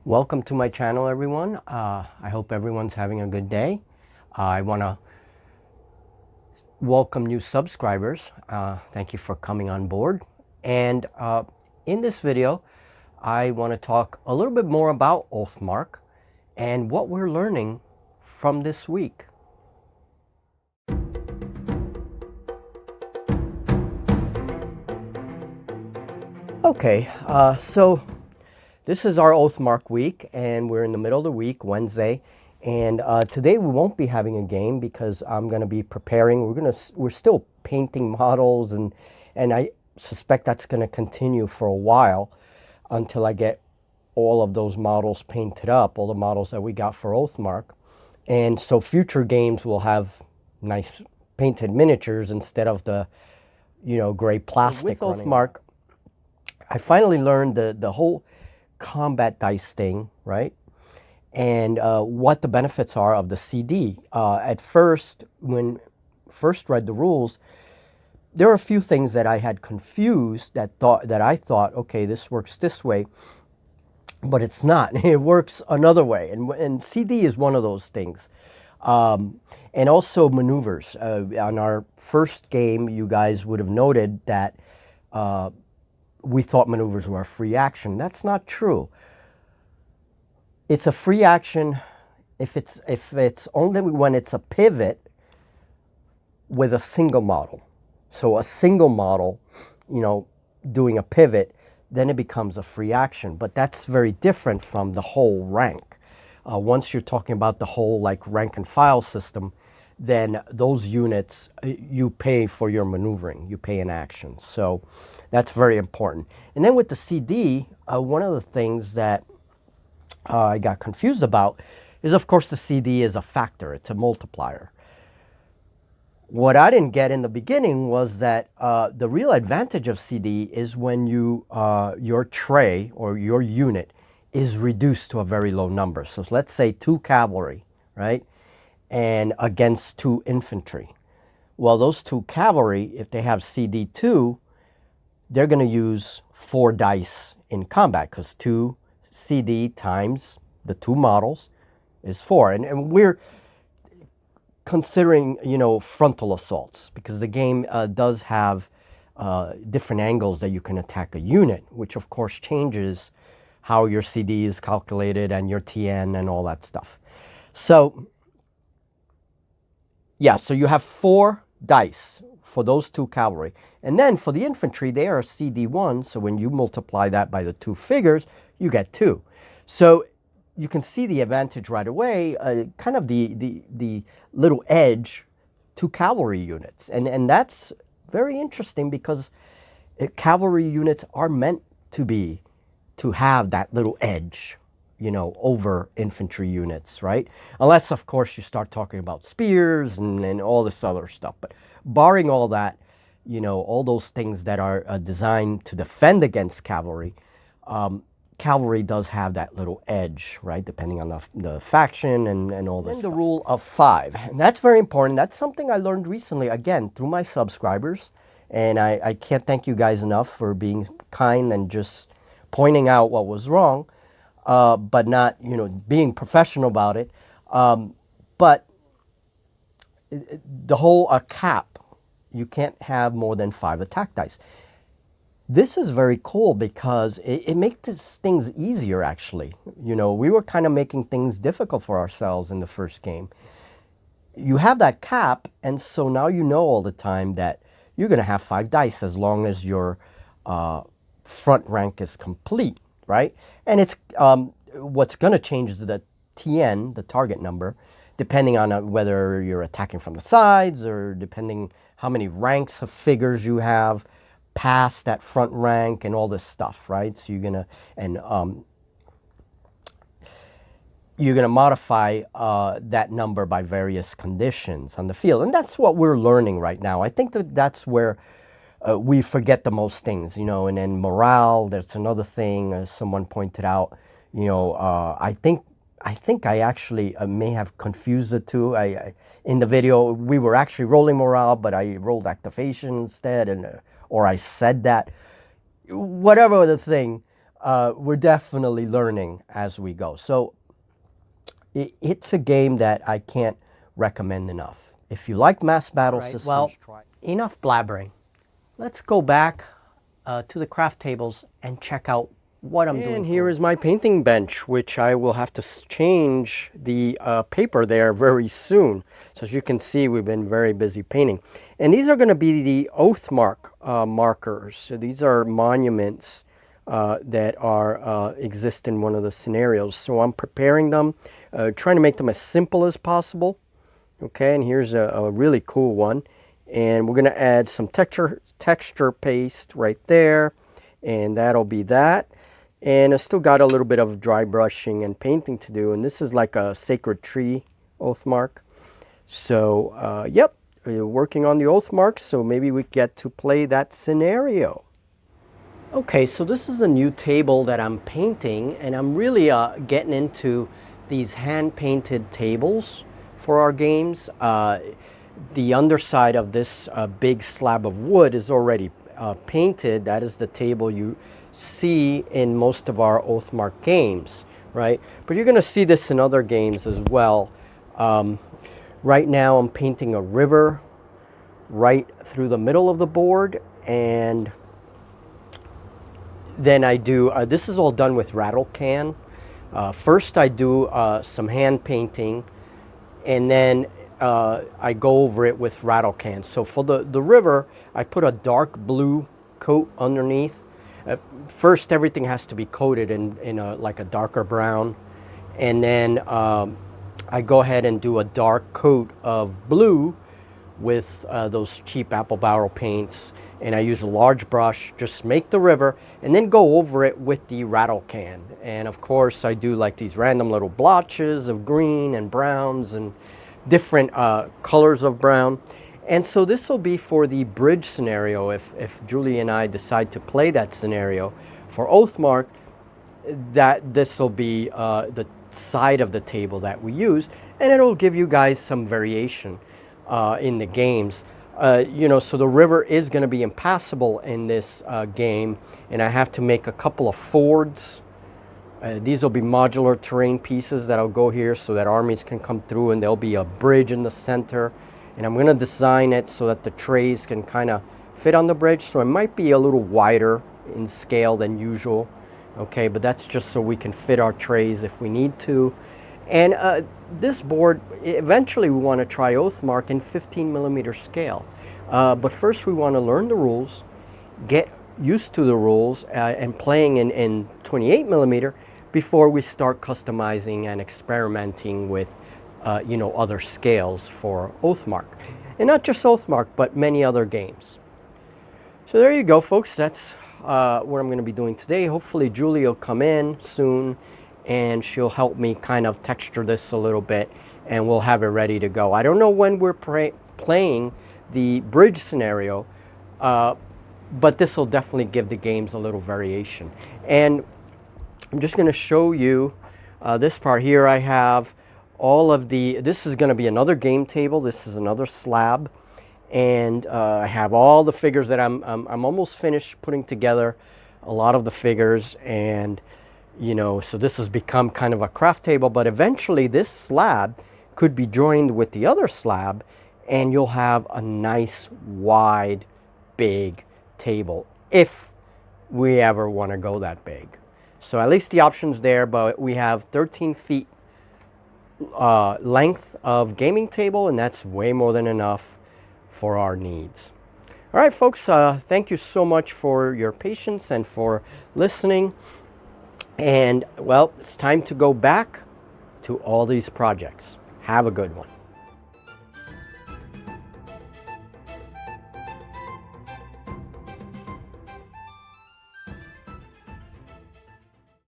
Welcome to my channel, everyone. I hope everyone's having a good day. I want to welcome new subscribers. Thank you for coming on board. And in this video, I want to talk a little bit more about Oathmark and what we're learning from this week. Okay, so this is our Oathmark week, and we're in the middle of the week, Wednesday. And today we won't be having a game because I'm going to be preparing. We're still painting models, and I suspect that's going to continue for a while until I get all of those models painted up, all the models that we got for Oathmark. And so future games will have nice painted miniatures instead of the, gray plastic. With Oathmark, I finally learned the whole combat dice thing, right? And what the benefits are of the CD. At first, when first read the rules, there were a few things that I had confused that I thought, okay, this works this way, but it's not. It works another way, and CD is one of those things. And also maneuvers. On our first game, you guys would have noted that we thought maneuvers were a free action. That's not true. It's a free action if it's only when it's a pivot with a single model. So a single model, doing a pivot, then it becomes a free action. But that's very different from the whole rank. Once you're talking about the whole rank and file system, then those units, you pay for your maneuvering, you pay in action. So that's very important. And then with the CD, one of the things that I got confused about is, of course, the CD is a factor. It's a multiplier. What I didn't get in the beginning was that the real advantage of CD is when your tray or your unit is reduced to a very low number. So let's say 2 cavalry, right? And against 2 infantry. Well, those 2 cavalry, if they have CD2, they're going to use 4 dice in combat because 2 CD times the 2 models is 4. And we're considering, frontal assaults because the game does have different angles that you can attack a unit, which of course changes how your CD is calculated and your TN and all that stuff. So, yeah, so you have 4 dice for those 2 cavalry. And then for the infantry, they are CD1, so when you multiply that by the 2 figures, you get 2. So you can see the advantage right away, kind of the little edge to cavalry units. And that's very interesting because cavalry units are meant to have that little edge, over infantry units, right? Unless, of course, you start talking about spears and all this other stuff. But barring all that, all those things that are designed to defend against cavalry, cavalry does have that little edge, right? Depending on the faction and all this stuff. And the rule of 5. And that's very important. That's something I learned recently, again, through my subscribers. And I can't thank you guys enough for being kind and just pointing out what was wrong. But not, being professional about it. But the whole cap, you can't have more than 5 attack dice. This is very cool because it makes things easier, actually. We were kind of making things difficult for ourselves in the first game. You have that cap, and so now you know all the time that you're going to have 5 dice as long as your front rank is complete. Right? And it's what's going to change is the TN, the target number, depending on whether you're attacking from the sides or depending how many ranks of figures you have past that front rank and all this stuff, right? So you're going to modify that number by various conditions on the field. And that's what we're learning right now. I think that's where we forget the most things, and then morale, that's another thing, as someone pointed out, I think I actually may have confused the two. In the video, we were actually rolling morale, but I rolled activation instead, or I said that. Whatever the thing, we're definitely learning as we go. So it's a game that I can't recommend enough. If you like mass battle systems, well, try it. Enough blabbering. Let's go back to the craft tables and check out what I'm doing. And here is my painting bench, which I will have to change the paper there very soon. So as you can see, we've been very busy painting. And these are going to be the Oathmark markers. So these are monuments that are exist in one of the scenarios. So I'm preparing them, trying to make them as simple as possible. Okay, and here's a really cool one. And we're going to add some texture paste right there. And that'll be that. And I still got a little bit of dry brushing and painting to do. And this is like a sacred tree Oathmark. So, yep, we're working on the Oathmark. So maybe we get to play that scenario. Okay, so this is the new table that I'm painting. And I'm really getting into these hand-painted tables for our games. The underside of this big slab of wood is already painted. That is the table you see in most of our Oathmark games, right? But you're going to see this in other games as well. Right now I'm painting a river right through the middle of the board, and then I do, this is all done with rattle can. First I do some hand painting, and then I go over it with rattle cans. So for the river, I put a dark blue coat underneath. First, everything has to be coated in like a darker brown. And then I go ahead and do a dark coat of blue with those cheap apple barrel paints. And I use a large brush, just make the river, and then go over it with the rattle can. And of course, I do like these random little blotches of green and browns and different colors of brown. And so this will be for the bridge scenario. If Julie and I decide to play that scenario for Oathmark, that this will be the side of the table that we use, and it'll give you guys some variation in the games. You know, so the river is going to be impassable in this game, and I have to make a couple of fords. These will be modular terrain pieces that'll go here so that armies can come through, and there'll be a bridge in the center. And I'm going to design it so that the trays can kind of fit on the bridge. So it might be a little wider in scale than usual. Okay, but that's just so we can fit our trays if we need to. And this board, eventually we want to try Oathmark in 15mm scale. But first we want to learn the rules, get used to the rules, and playing in 28mm before we start customizing and experimenting with you know, other scales for Oathmark. And not just Oathmark, but many other games. So there you go, folks. That's what I'm going to be doing today. Hopefully Julie will come in soon, and she'll help me kind of texture this a little bit, and we'll have it ready to go. I don't know when we're playing the bridge scenario, but this will definitely give the games a little variation. And I'm just going to show you this part here. I have all of this is going to be another game table. This is another slab. And I have all the figures that I'm almost finished putting together, a lot of the figures. And, you know, so this has become kind of a craft table. But eventually this slab could be joined with the other slab, and you'll have a nice, wide, big table if we ever want to go that big. So at least the option's there, but we have 13 feet length of gaming table, and that's way more than enough for our needs. All right, folks, thank you so much for your patience and for listening. And, well, it's time to go back to all these projects. Have a good one.